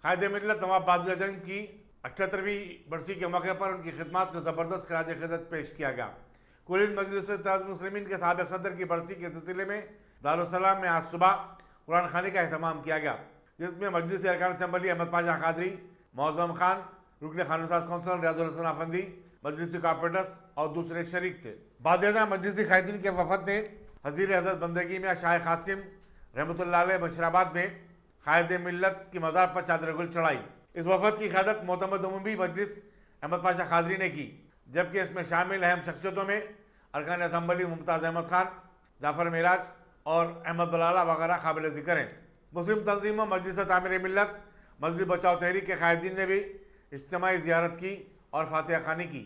قائد ملت نواب بہادر اعظم کی 78ویں برسی کے موقع پر ان کی خدمات کو زبردست خراج عقیدت پیش کیا گیا۔ کل ہند مجلس اتحاد المسلمین کے سابق صدر کی برسی کے سلسلے میں دارالسلام میں آج صبح قرآن خوانی کا اہتمام کیا گیا، جس میں مجلس ارکان اسمبلی احمد پاشا قادری، معظم خان، رکن قانون ساز کونسل ریاض الحسن افندی، مجلسی کارپوریٹرز اور دوسرے شریک تھے۔ بعد ازاں مجلسی قائدین کے وفد نے حضیر حضرت بندگی میں شاہ قاسم رحمۃ اللہ علیہ بشرآباد میں قائد ملت کی مزار پر چادر گل چڑھائی۔ اس وفد کی قیادت معتمد عمومی مجلس احمد پاشا قادری نے کی، جبکہ اس میں شامل اہم شخصیتوں میں ارکان اسمبلی ممتاز احمد خان، جعفر معراج اور احمد بلالہ وغیرہ قابل ذکر ہیں۔ مسلم تنظیموں، مجلس تعمیر ملت، مذہبی بچاؤ تحریک کے قائدین نے بھی اجتماعی زیارت کی اور فاتحہ خوانی کی۔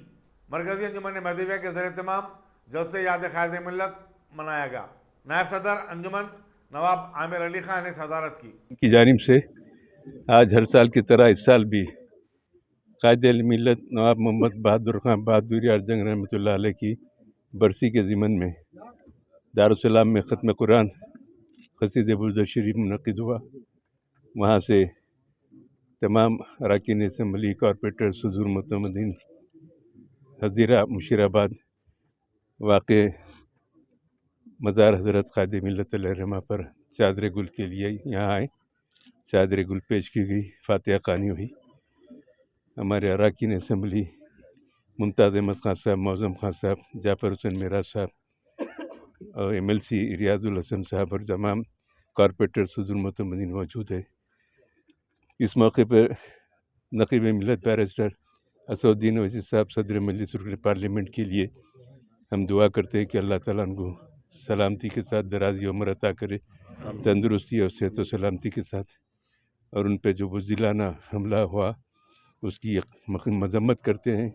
مرکزی انجمن مہدویہ کے زیر اہتمام جلسہ یاد قائد ملت منایا گیا۔ نائب صدر انجمن نواب عامر علی خان نے صدارت کی جانب سے آج ہر سال کی طرح اس سال بھی قائد ملت نواب محمد بہادر خان بہادری ارجنگ رحمۃ اللہ علیہ کی برسی کے ضمن میں دارالسلام میں ختم قرآن قصید برد شریف منعقد ہوا۔ وہاں سے تمام اراکین اسمبلی، کارپوریٹر، حضور معتمدین حضیرہ مشیر آباد واقع مزار حضرت قائد ملت علیہ الرحمہ پر چادر گل کے لیے یہاں آئے، چادر گل پیش کی گئی، فاتحہ خوانی ہوئی۔ ہمارے اراکین اسمبلی ممتاز احمد خان صاحب، معظم خان صاحب، جعفر حسین معراج صاحب اور ایم ایل سی ریاض الحسن صاحب اور تمام کارپوریٹرز، حضور معتمدین موجود ہے۔ اس موقع پر نقیب ملت بیرسٹر اسد الدین اویسی صاحب صدر مجلس رکن پارلیمنٹ کے لیے ہم دعا کرتے ہیں کہ اللہ تعالیٰ ان کو سلامتی کے ساتھ درازی عمر عطا کرے، تندرستی اور صحت و سلامتی کے ساتھ، اور ان پہ جو بزدلانہ حملہ ہوا اس کی مذمت کرتے ہیں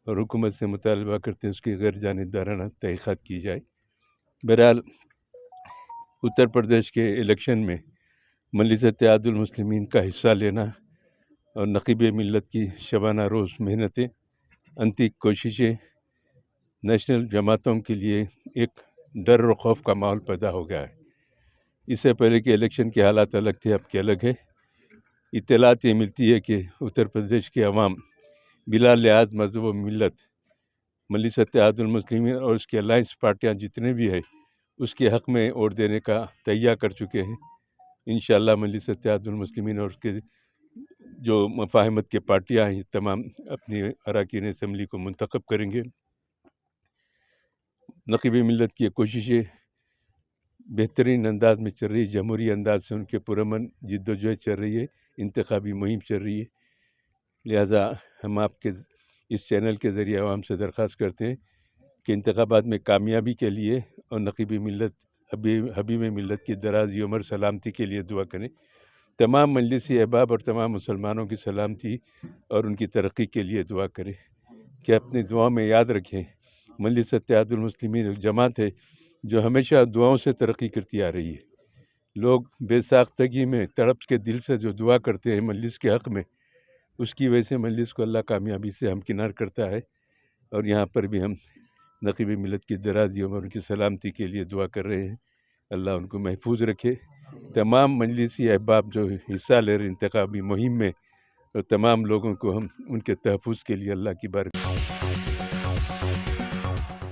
اور حکومت سے مطالبہ کرتے ہیں اس کی غیر جانبدارانہ تحقیقات کی جائے۔ بہرحال اتر پردیش کے الیکشن میں مجلس اتحاد المسلمین کا حصہ لینا اور نقیب ملت کی شبانہ روز محنتیں، انتی کوششیں نیشنل جماعتوں کے لیے ایک ڈر و خوف کا ماحول پیدا ہو گیا ہے۔ اس سے پہلے کہ الیکشن کے حالات الگ تھے، اب کے الگ ہے۔ اطلاعات یہ ملتی ہے کہ اتر پردیش کے عوام بلا لحاظ مذہب و ملت مجلس اتحاد المسلمین اور اس کے الائنس پارٹیاں جتنے بھی ہیں اس کے حق میں ووٹ دینے کا تہیہ کر چکے ہیں۔ انشاءاللہ مجلس اتحاد المسلمین اور اس کے جو مفاہمت کے پارٹیاں ہیں تمام اپنی اراکین اسمبلی کو منتخب کریں گے۔ نقیب ملت کی کوششیں بہترین انداز میں چل رہی ہے، جمہوری انداز سے ان کے پرامن جد و جہد چل رہی ہے، انتخابی مہم چل رہی ہے۔ لہٰذا ہم آپ کے اس چینل کے ذریعے عوام سے درخواست کرتے ہیں کہ انتخابات میں کامیابی کے لیے اور نقیب ملت حبیب ملت کی درازی عمر سلامتی کے لیے دعا کریں۔ تمام مجلسی احباب اور تمام مسلمانوں کی سلامتی اور ان کی ترقی کے لیے دعا کریں کہ اپنی دعاؤں میں یاد رکھیں مجلس اتحاد المسلمین ایک جماعت ہے جو ہمیشہ دعاؤں سے ترقی کرتی آ رہی ہے۔ لوگ بے ساختگی میں تڑپ کے دل سے جو دعا کرتے ہیں مجلس کے حق میں، اس کی وجہ سے مجلس کو اللہ کامیابی سے ہمکنار کرتا ہے، اور یہاں پر بھی ہم نقیب ملت کی درازی عمر ان کی سلامتی کے لیے دعا کر رہے ہیں۔ اللہ ان کو محفوظ رکھے۔ تمام مجلسی احباب جو حصہ لے رہے انتخابی مہم میں، اور تمام لوگوں کو ہم ان کے تحفظ کے لیے اللہ کی بارگاہ